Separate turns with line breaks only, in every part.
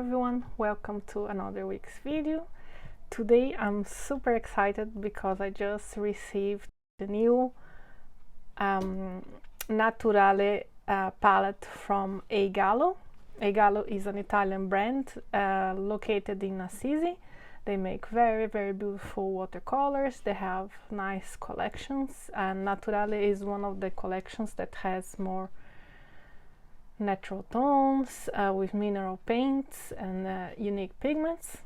everyone, welcome to another week's video. Today I'm super excited because I just received the new Naturale palette from A.Gallo. A.Gallo is an Italian brand located in Assisi. They make very beautiful watercolors. They have nice collections, and Naturale is one of the collections that has more natural tones with mineral paints and unique pigments.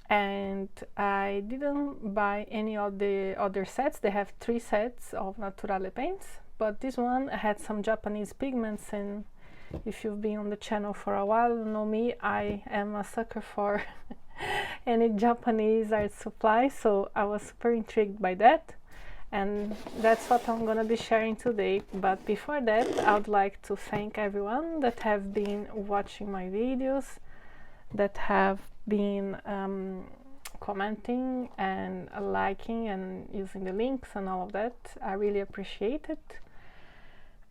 And I didn't buy any of the other sets. They have 3 sets of Naturale paints, but this one had some Japanese pigments, and if you've been on the channel for a while, you know me, I am a sucker for any Japanese art supply, so I was super intrigued by that. And that's what I'm gonna be sharing today. But before that, I would like to thank everyone that have been watching my videos, that have been commenting and liking and using the links and all of that. I really appreciate it.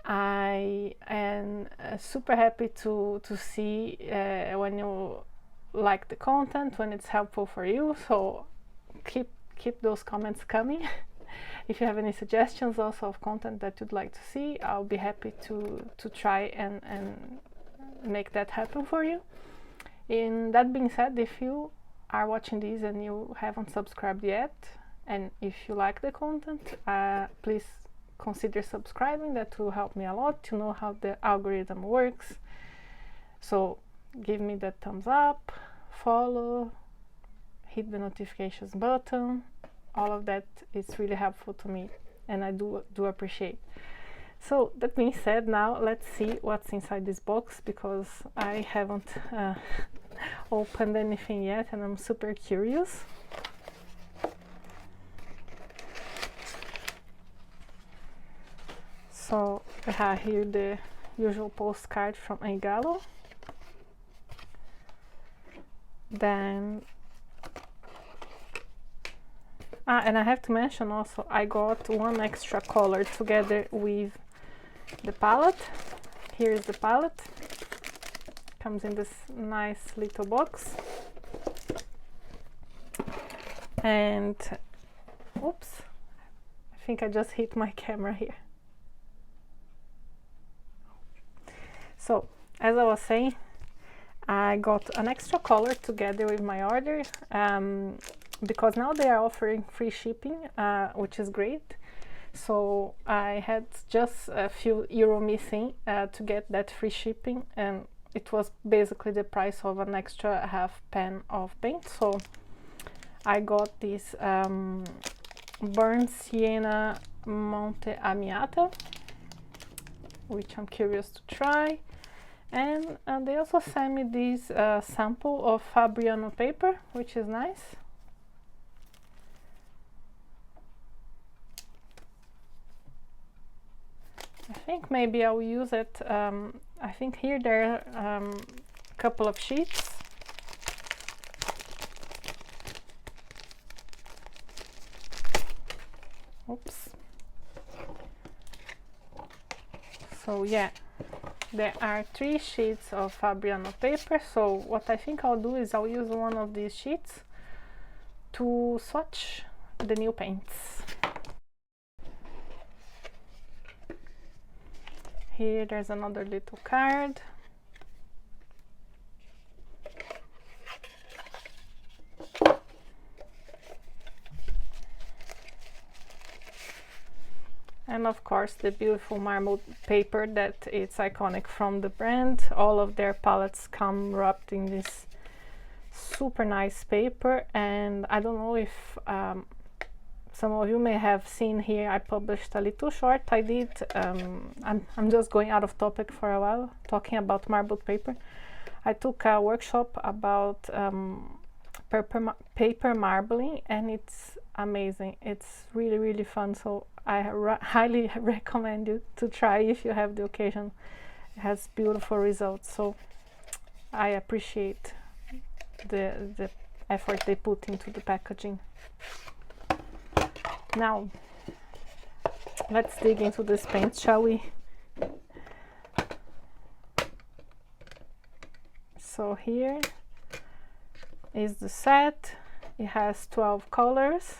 I am super happy to see when you like the content, when it's helpful for you. So keep those comments coming. If you have any suggestions also of content that you'd like to see, I'll be happy to try and make that happen for you. In that being said, if you are watching this and you haven't subscribed yet, and if you like the content, please consider subscribing. That will help me a lot to know how the algorithm works. So give me that thumbs up, follow, hit the notifications button. All of that is really helpful to me, and I do appreciate. So that being said, now let's see what's inside this box, because I haven't opened anything yet and I'm super curious. So I have here the usual postcard from A.Gallo. Then and I have to mention also, I got one extra color together with the palette. Here is the palette. Comes in this nice little box. And oops, I think I just hit my camera here. So as I was saying, I got an extra color together with my order, because now they are offering free shipping, which is great. So I had just a few euro missing to get that free shipping, and it was basically the price of an extra half pan of paint. So I got this burnt sienna Monte Amiata, which I'm curious to try. And they also sent me this sample of Fabriano paper, which is nice. I think maybe I'll use it. I think here there are a couple of sheets. Oops. So yeah, there are 3 sheets of Fabriano paper. So what I think I'll do is I'll use one of these sheets to swatch the new paints. Here there's another little card. And of course the beautiful marbled paper that it's iconic from the brand. All of their palettes come wrapped in this super nice paper, and I don't know if some of you may have seen here, I published a little short I did. I'm just going out of topic for a while, talking about marbled paper. I took a workshop about paper marbling, and it's amazing. It's really fun, so I highly recommend you to try if you have the occasion. It has beautiful results, so I appreciate the effort they put into the packaging. Now let's dig into this paint, shall we? So here is the set. It has 12 colors.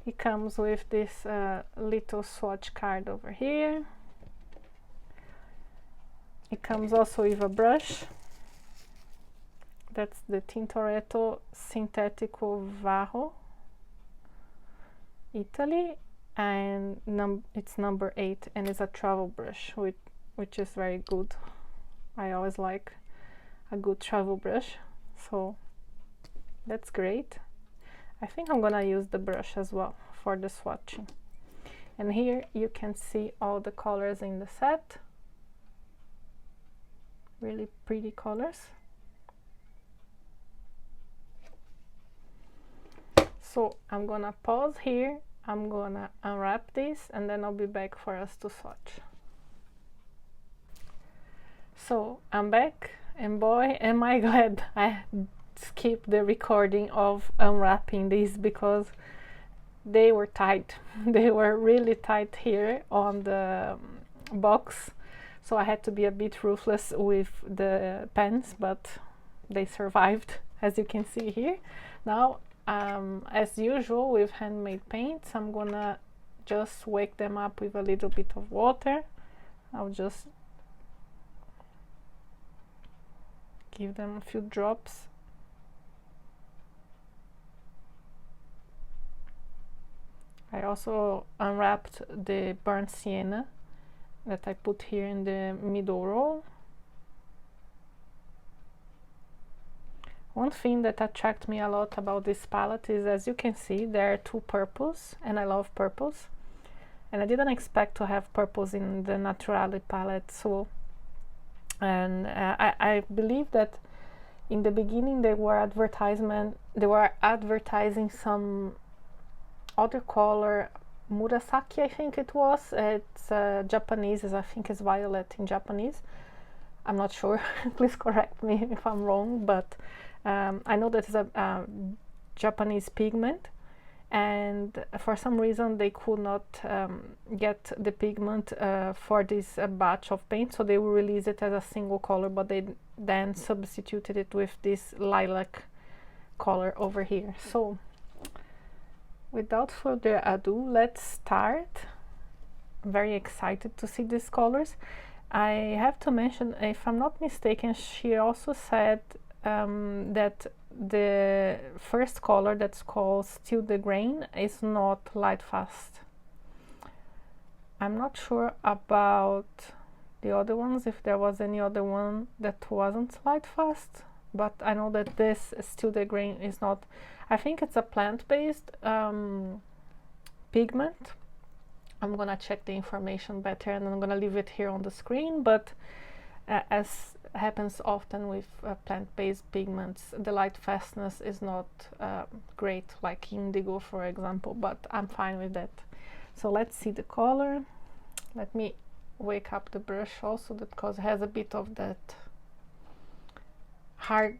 It comes with this little swatch card over here. It comes also with a brush. That's the Tintoretto Sintetico Varro, Italy, and it's number 8, and it's a travel brush, which is very good. I always like a good travel brush, so that's great. I think I'm gonna use the brush as well for the swatching. And here you can see all the colors in the set. Really pretty colors. So I'm gonna pause here, I'm gonna unwrap this, and then I'll be back for us to swatch. So I'm back, and boy am I glad I skipped the recording of unwrapping these, because they were tight. They were really tight here on the box, so I had to be a bit ruthless with the pens, but they survived, as you can see here. Now as usual with handmade paints, I'm gonna just wake them up with a little bit of water. I'll just give them a few drops. I also unwrapped the burnt sienna that I put here in the middle row. One thing that attracted me a lot about this palette is, as you can see, there are 2 purples, and I love purples. And I didn't expect to have purples in the Naturale palette, so... And I believe that in the beginning they were advertising some other color, Murasaki, I think it was. It's Japanese, I think it's violet in Japanese. I'm not sure, please correct me if I'm wrong, but I know that it's a Japanese pigment, and for some reason they could not get the pigment for this batch of paint, so they will release it as a single color, but they then substituted it with this lilac color over here. So without further ado, let's start. I'm very excited to see these colors. I have to mention, if I'm not mistaken, she also said that the first color, that's called Still the Grain, is not light fast. I'm not sure about the other ones, if there was any other one that wasn't light fast, but I know that this Still the Grain is not. I think it's a plant-based pigment. I'm gonna check the information better, and I'm gonna leave it here on the screen, but as happens often with plant-based pigments, the light fastness is not great, like indigo for example, but I'm fine with that. So let's see the color. Let me wake up the brush also, because it has a bit of that hard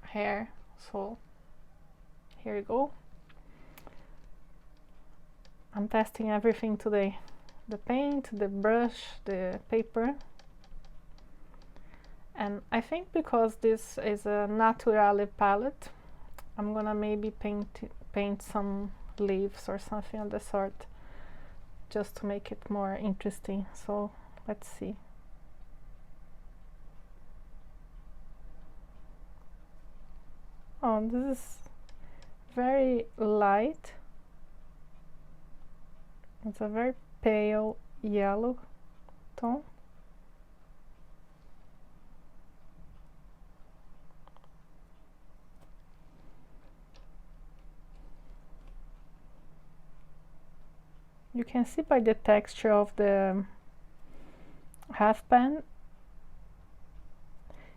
hair. So here we go. I'm testing everything today. The paint, the brush, the paper. And I think because this is a Naturale palette, I'm gonna maybe paint some leaves or something of the sort, just to make it more interesting. So let's see. Oh, this is very light. It's a very pale yellow tone. You can see by the texture of the half pan,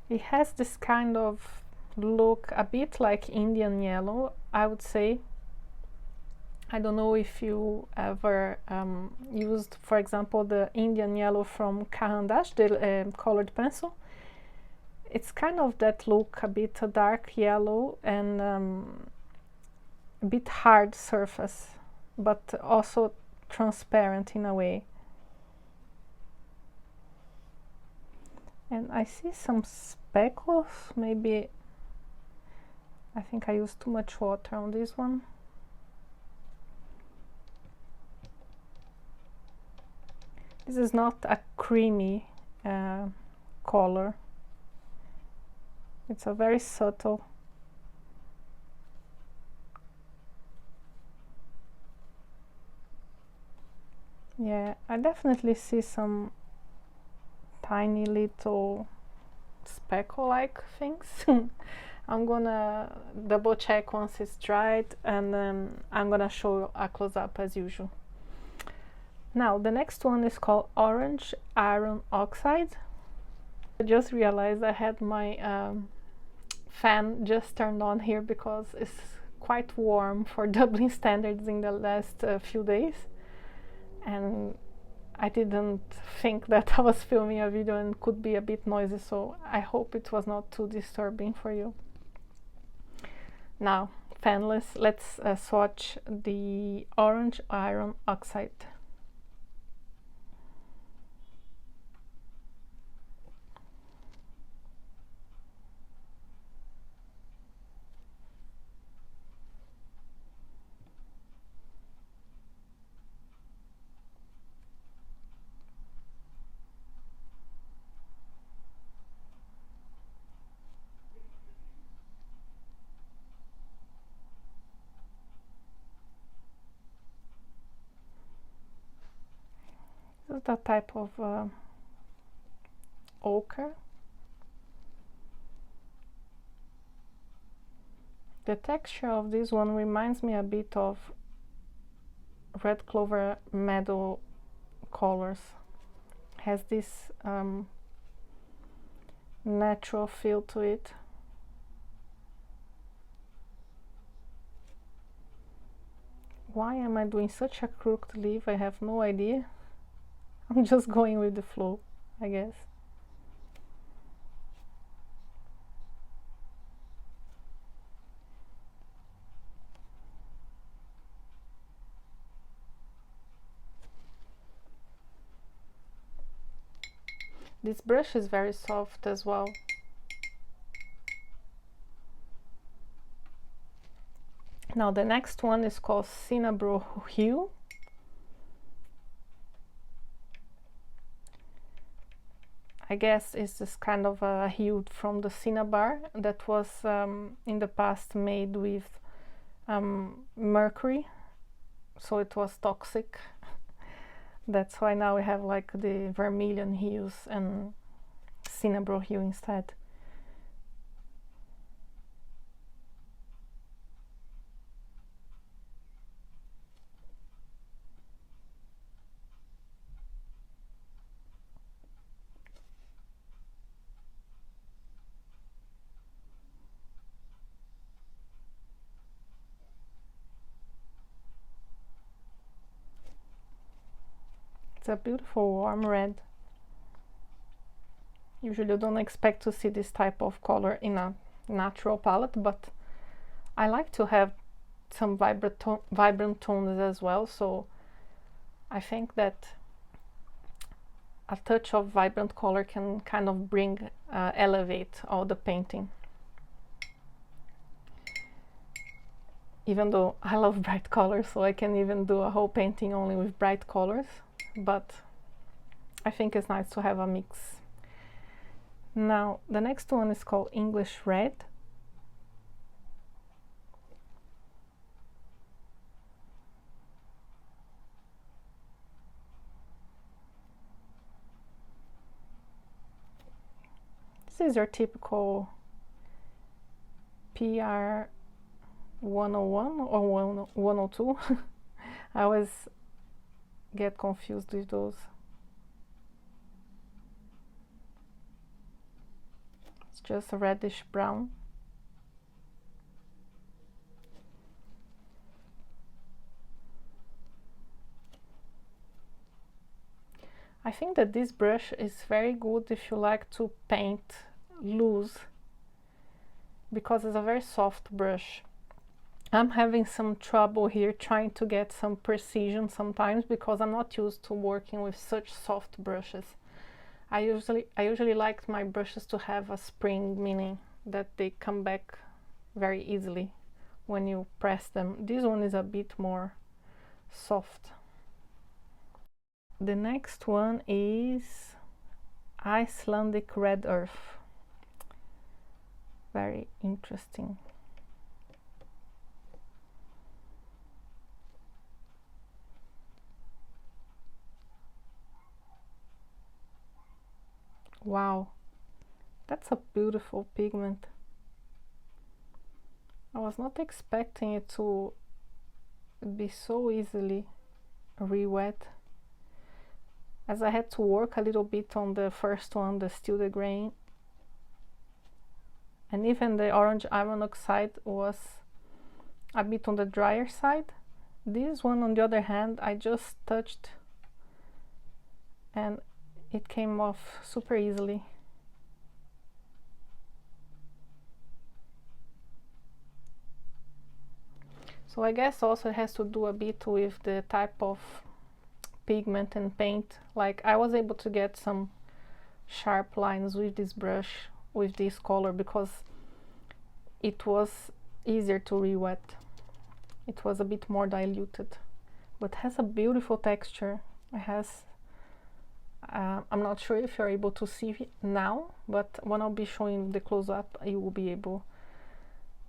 it has this kind of look a bit like Indian yellow, I would say. I don't know if you ever used, for example, the Indian yellow from Caran d'Ache, the colored pencil. It's kind of that look, a bit dark yellow and a bit hard surface, but also transparent in a way. And I see some speckles, maybe I think I used too much water on this one. This is not a creamy color. It's a very subtle. Yeah, I definitely see some tiny little speckle-like things. I'm gonna double check once it's dried, and then I'm gonna show a close-up as usual. Now the next one is called Orange Iron Oxide. I just realized I had my fan just turned on here because it's quite warm for Dublin standards in the last few days, and I didn't think that I was filming a video and could be a bit noisy, so I hope it was not too disturbing for you. Now, fanless, let's swatch the Orange Iron Oxide. This is the type of ochre. The texture of this one reminds me a bit of Red Clover Meadow colors. Has this natural feel to it. Why am I doing such a crooked leaf? I have no idea. I'm just going with the flow, I guess. This brush is very soft as well. Now the next one is called Cinnabro Hue. I guess it's this kind of a hue from the cinnabar that was in the past made with mercury, so it was toxic. That's why now we have like the vermilion hues and cinnabro hue instead. It's a beautiful warm red. Usually you don't expect to see this type of color in a natural palette, but I like to have some vibrant tones as well, so I think that a touch of vibrant color can kind of bring, elevate all the painting. Even though I love bright colors, so I can even do a whole painting only with bright colors, but I think it's nice to have a mix. Now the next one is called English Red. This is your typical PR 101 or 102. I always get confused with those. It's just a reddish brown. I think that this brush is very good if you like to paint loose, because it's a very soft brush. I'm having some trouble here trying to get some precision sometimes because I'm not used to working with such soft brushes. I usually like my brushes to have a spring, meaning that they come back very easily when you press them. This one is a bit more soft. The next one is Icelandic Red Earth. Very interesting. Wow, that's a beautiful pigment. I was not expecting it to be so easily re-wet, as I had to work a little bit on the first one, the Still the Grain, and even the orange iron oxide was a bit on the drier side. This one, on the other hand, I just touched and it came off super easily. So I guess also it has to do a bit with the type of pigment and paint. Like, I was able to get some sharp lines with this brush, with this color, because it was easier to re-wet. It was a bit more diluted, but has a beautiful texture. It has I'm not sure if you're able to see it now, but when I'll be showing the close-up, you will be able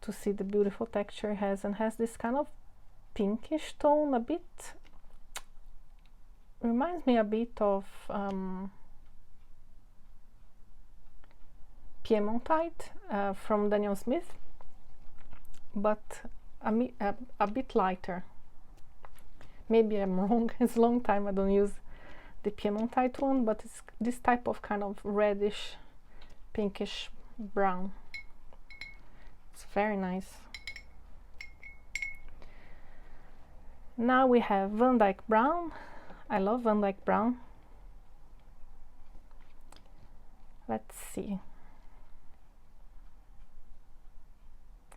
to see the beautiful texture it has, and has this kind of pinkish tone, a bit reminds me a bit of Piemontite from Daniel Smith, but a bit lighter. Maybe I'm wrong. It's a long time I don't use the Piemontite one, but it's this type of kind of reddish pinkish brown. It's very nice. Now we have Van Dyke Brown. I love Van Dyke Brown. Let's see.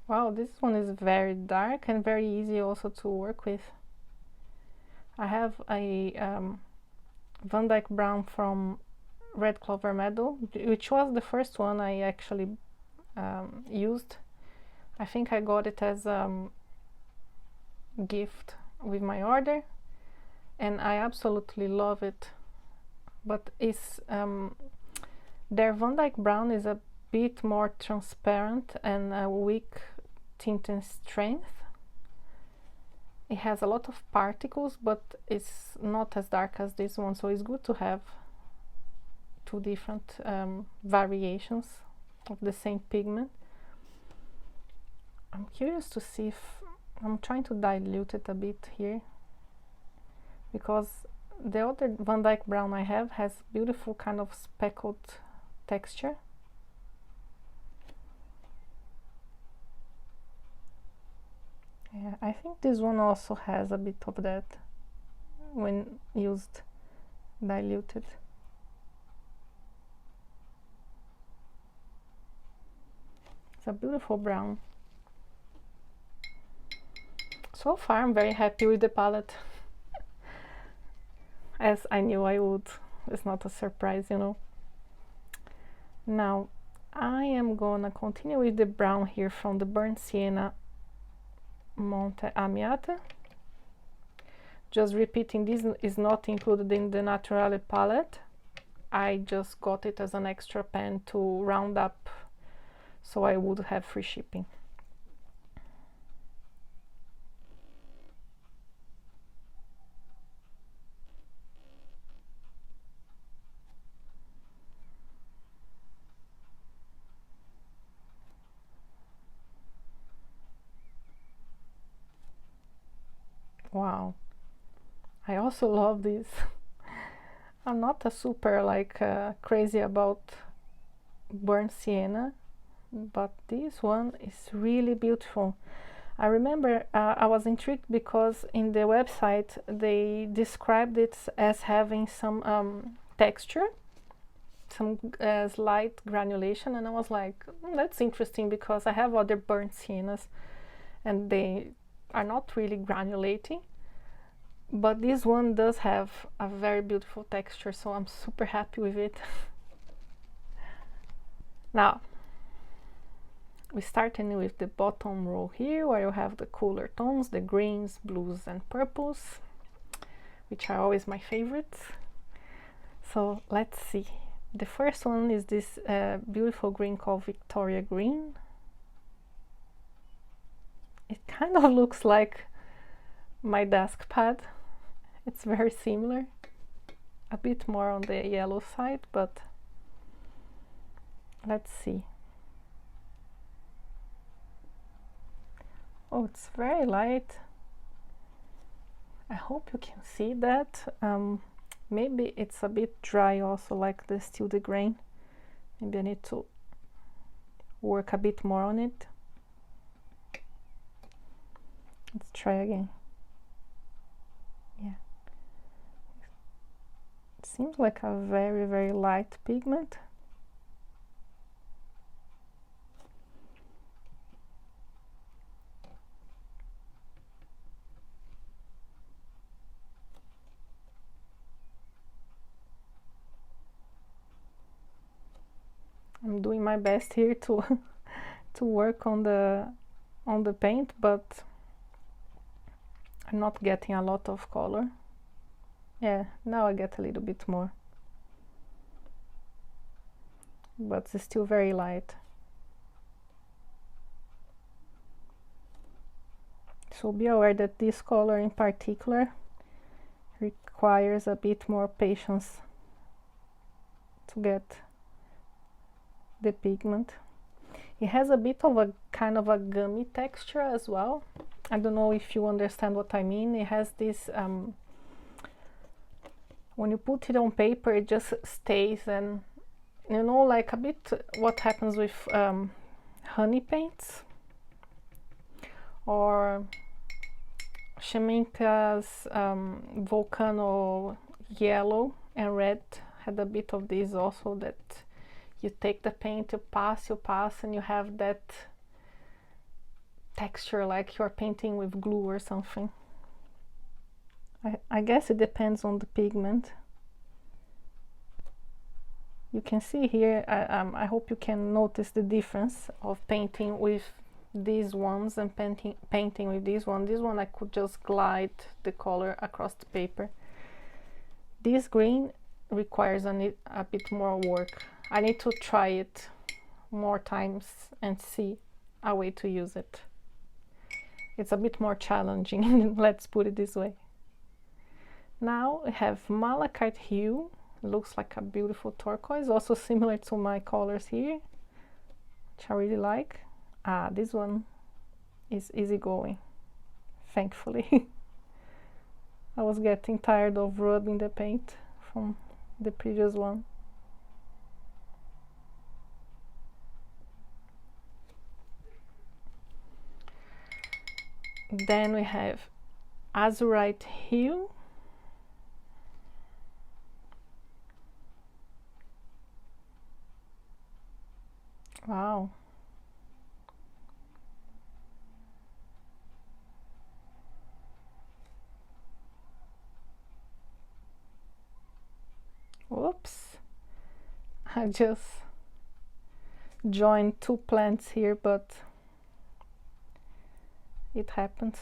Wow, this one is very dark and very easy also to work with. I have a Van Dyke Brown from Red Clover Meadow, which was the first one I actually used. I think I got it as a gift with my order, and I absolutely love it. But it's their Van Dyke Brown is a bit more transparent and a weak tint and strength. It has a lot of particles, but it's not as dark as this one, so it's good to have two different variations of the same pigment. I'm curious to see if I'm trying to dilute it a bit here, because the other Van Dyke Brown I have has beautiful kind of speckled texture. Yeah, I think this one also has a bit of that when used diluted. It's a beautiful brown. So far I'm very happy with the palette. As I knew I would. It's not a surprise, you know. Now I am gonna continue with the brown here from the Burnt Sienna Monte Amiata. Just repeating, this is not included in the Naturale palette. I just got it as an extra pen to round up, so I would have free shipping. Wow, I also love this. I'm not a super like crazy about burnt sienna, but this one is really beautiful. I remember I was intrigued because in the website they described it as having some texture, some slight granulation, and I was like, that's interesting, because I have other burnt siennas and they are not really granulating, but this one does have a very beautiful texture, so I'm super happy with it. Now, we're starting with the bottom row here, where you have the cooler tones, the greens, blues, and purples, which are always my favorites. So let's see. The first one is this beautiful green called Victoria Green. It kind of looks like my desk pad. It's very similar. A bit more on the yellow side, but let's see. Oh, it's very light. I hope you can see that. Maybe it's a bit dry also, like the Still the Grain. Maybe I need to work a bit more on it. Let's try again. Yeah. It seems like a very, very light pigment. I'm doing my best here to to work on the paint, but I'm not getting a lot of color. Yeah, now I get a little bit more, but it's still very light. So be aware that this color in particular requires a bit more patience to get the pigment. It has a bit of a kind of a gummy texture as well. I don't know if you understand what I mean. It has this, when you put it on paper, it just stays, and you know, like a bit what happens with honey paints, or Sheminka's Volcano yellow and red had a bit of this also, that you take the paint, you pass, and you have that texture like you're painting with glue or something. I guess it depends on the pigment. You can see here, I hope you can notice the difference of painting with these ones and painting with this one. This one I could just glide the color across the paper. This green requires a bit more work. I need to try it more times and see a way to use it. It's a bit more challenging, let's put it this way. Now we have Malachite Hue. It looks like a beautiful turquoise, also similar to my colors here, which I really like. This one is easygoing, thankfully. I was getting tired of rubbing the paint from the previous one. Then we have Azurite Hue. Wow. Whoops. I just joined two plants here, but it happens.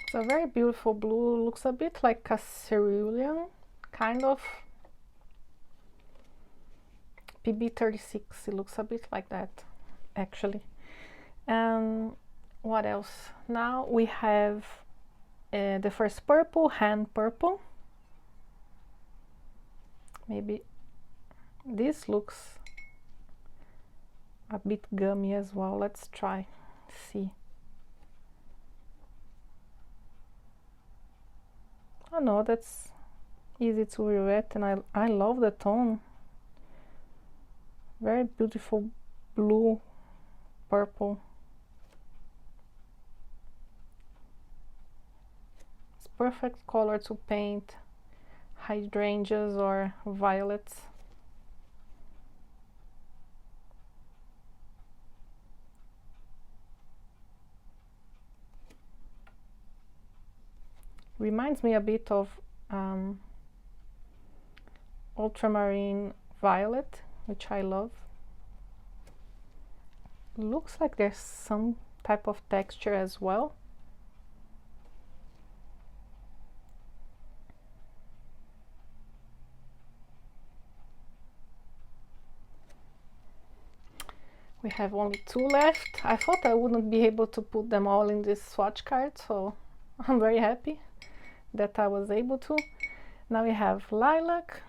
It's a very beautiful blue, looks a bit like a cerulean, kind of. PB36, it looks a bit like that, actually. And what else? Now we have the first purple, Hand Purple. Maybe this looks a bit gummy as well. Let's try, see. Oh no, that's easy to re-wet, and I love the tone. Very beautiful blue, purple. It's perfect color to paint hydrangeas or violets. Reminds me a bit of ultramarine violet, which I love. Looks like there's some type of texture as well. We have only 2 left. I thought I wouldn't be able to put them all in this swatch card, so I'm very happy that I was able to. Now we have lilac,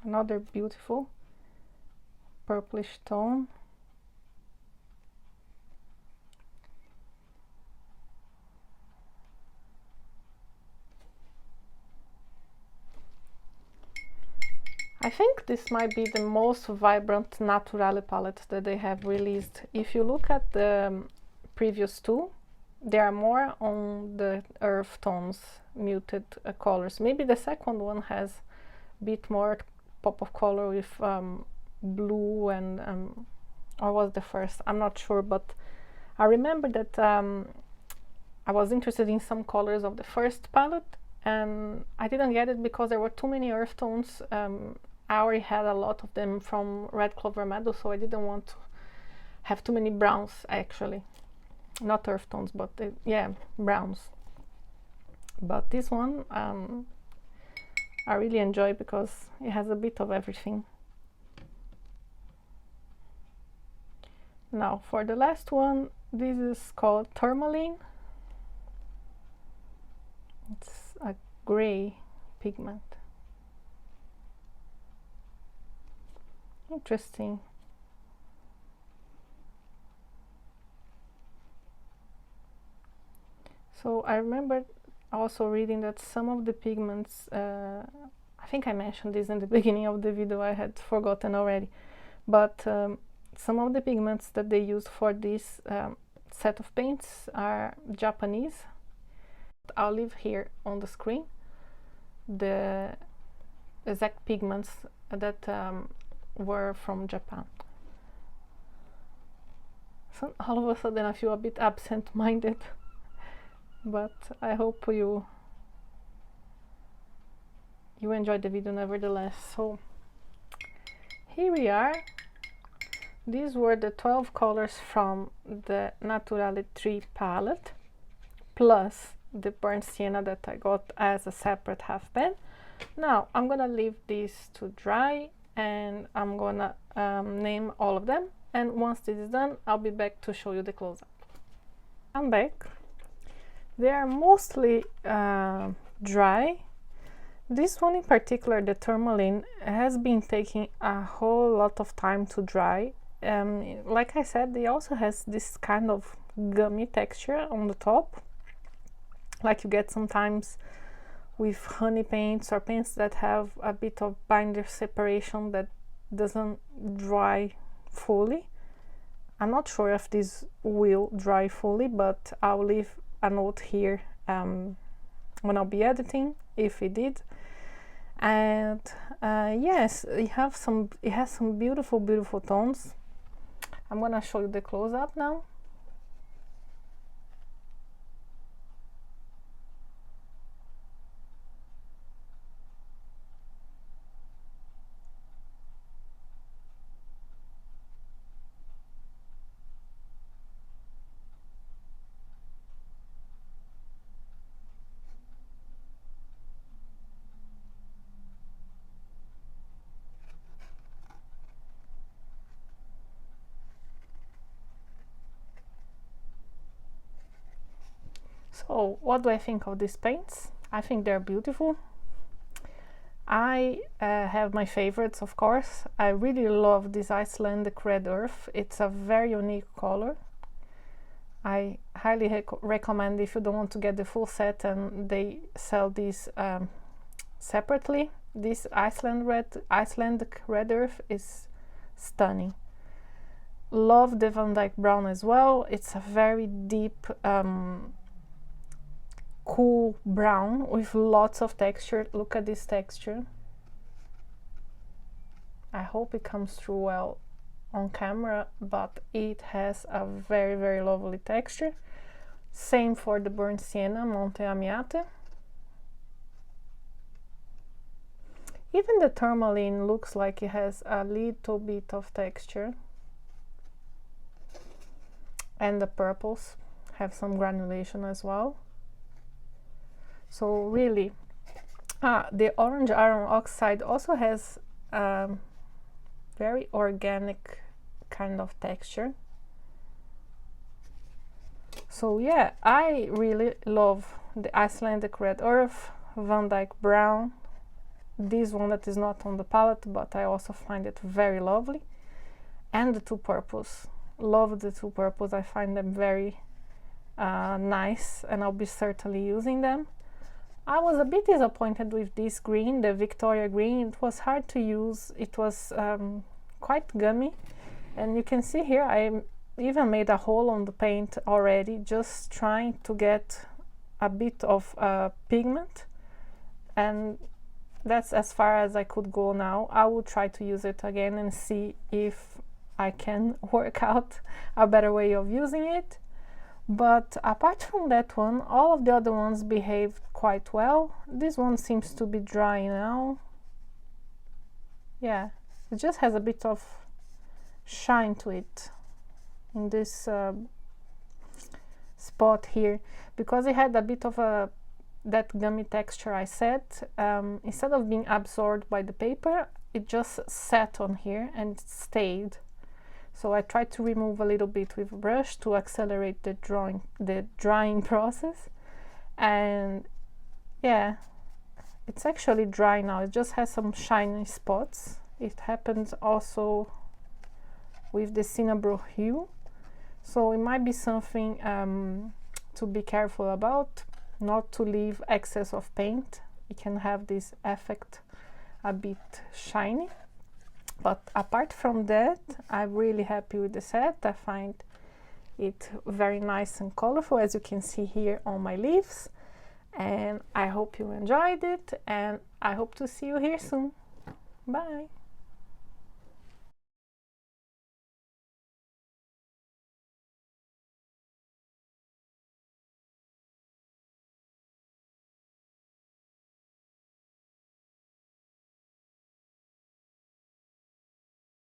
another beautiful purplish tone. I think this might be the most vibrant Naturale palette that they have released. If you look at the previous 2, they are more on the earth tones, muted colors. Maybe the second one has a bit more pop of color with blue and or was the first? I'm not sure, but I remember that I was interested in some colors of the first palette and I didn't get it because there were too many earth tones. I already had a lot of them from Red Clover Meadow, so I didn't want to have too many browns, actually. Not earth tones, but yeah, browns. But this one I really enjoy because it has a bit of everything. Now for the last one, this is called Tourmaline. It's a gray pigment. Interesting. So I remember also reading that some of the pigments, I think I mentioned this in the beginning of the video, I had forgotten already, but some of the pigments that they used for this set of paints are Japanese. I'll leave here on the screen the exact pigments that were from Japan. So all of a sudden I feel a bit absent-minded, but I hope you enjoyed the video nevertheless. So here we are. These were the 12 colors from the Naturale 3 palette, plus the burnt sienna that I got as a separate half pan. Now I'm gonna leave these to dry and I'm gonna name all of them, and once this is done I'll be back to show you the close-up. I'm back. They are mostly dry. This one in particular, the Tourmaline, has been taking a whole lot of time to dry. Like I said, it also has this kind of gummy texture on the top, like you get sometimes with honey paints or paints that have a bit of binder separation that doesn't dry fully. I'm not sure if this will dry fully, but I'll leave a note here when I'll be editing if it did. And yes, it has some beautiful tones. I'm gonna show you the close-up now. So what do I think of these paints? I think they're beautiful. I have my favorites, of course. I really love this Icelandic red earth. It's a very unique color. I highly recommend if you don't want to get the full set, and they sell these separately. This Icelandic red earth is stunning. Love the Van Dyke brown as well. It's a very deep, cool brown with lots of texture. Look at this texture. I hope it comes through well on camera, but it has a very, very lovely texture. Same for the burnt sienna, Monte Amiate. Even the tourmaline looks like it has a little bit of texture. And the purples have some granulation as well. So really, the orange iron oxide also has very organic kind of texture. So yeah, I really love the Icelandic red earth, Van Dyke brown, this one that is not on the palette, but I also find it very lovely, and the two purples. Love the two purples. I find them very nice, and I'll be certainly using them. I was a bit disappointed with this green, the Victoria green. It was hard to use. It was quite gummy, and you can see here I even made a hole on the paint already, just trying to get a bit of pigment, and that's as far as I could go now. I will try to use it again and see if I can work out a better way of using it. But apart from that one, all of the other ones behaved quite well. This one seems to be dry now. Yeah, it just has a bit of shine to it in this spot here, because it had a bit of that gummy texture I said. Instead of being absorbed by the paper, it just sat on here and it stayed. So I tried to remove a little bit with a brush to accelerate the drying process, and yeah, it's actually dry now. It just has some shiny spots. It happens also with the Cinnabro hue, so it might be something to be careful about, not to leave excess of paint. It can have this effect a bit shiny. But apart from that, I'm really happy with the set. I find it very nice and colorful, as you can see here on my leaves. And I hope you enjoyed it, and I hope to see you here soon. Bye!